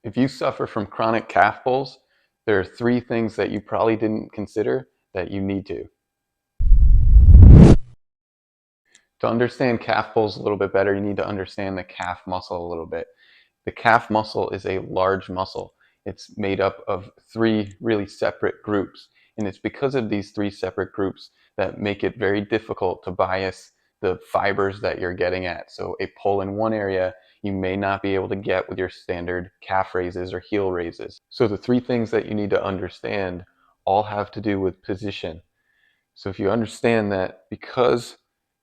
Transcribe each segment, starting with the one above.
If you suffer from chronic calf pulls, there are three things that you probably didn't consider that you need to. To understand calf pulls a little bit better, you need to understand the calf muscle a little bit. The calf muscle is a large muscle. It's made up of three really separate groups. And it's because of these three separate groups that make it very difficult to bias the fibers that you're getting at. So a pull in one area you may not be able to get with your standard calf raises or heel raises. So the three things that you need to understand all have to do with position. So if you understand that because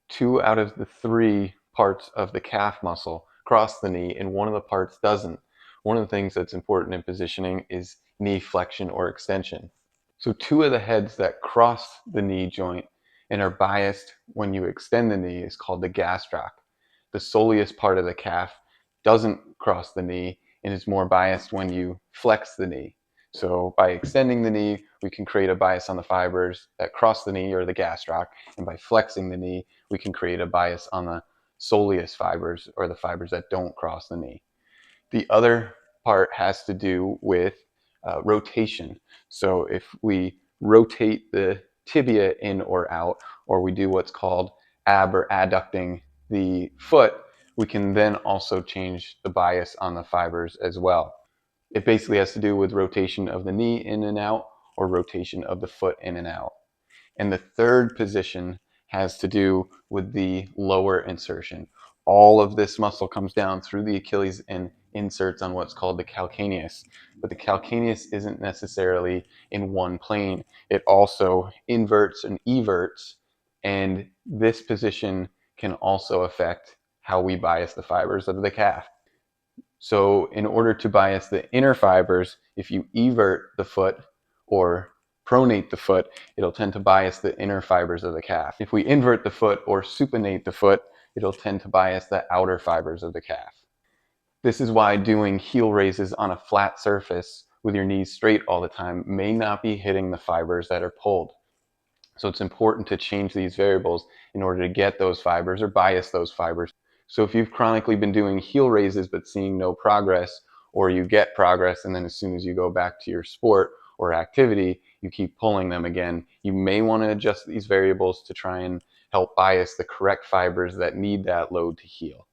two out of the three parts of the calf muscle cross the knee and one of the parts doesn't, one of the things that's important in positioning is knee flexion or extension. So two of the heads that cross the knee joint and are biased when you extend the knee is called the gastroc. The soleus part of the calf doesn't cross the knee and is more biased when you flex the knee. So by extending the knee, we can create a bias on the fibers that cross the knee, or the gastroc, and by flexing the knee, we can create a bias on the soleus fibers, or the fibers that don't cross the knee. The other part has to do with rotation. So if we rotate the tibia in or out, or we do what's called ab or adducting the foot, we can then also change the bias on the fibers as well. It basically has to do with rotation of the knee in and out, or rotation of the foot in and out. And the third position has to do with the lower insertion. All of this muscle comes down through the Achilles and inserts on what's called the calcaneus. But the calcaneus isn't necessarily in one plane. It also inverts and everts, and this position can also affect how we bias the fibers of the calf. So in order to bias the inner fibers, if you evert the foot or pronate the foot, it'll tend to bias the inner fibers of the calf. If we invert the foot or supinate the foot, it'll tend to bias the outer fibers of the calf. This is why doing heel raises on a flat surface with your knees straight all the time may not be hitting the fibers that are pulled. So it's important to change these variables in order to get those fibers or bias those fibers. So if you've chronically been doing heel raises but seeing no progress, or you get progress and then as soon as you go back to your sport or activity, you keep pulling them again, you may want to adjust these variables to try and help bias the correct fibers that need that load to heal.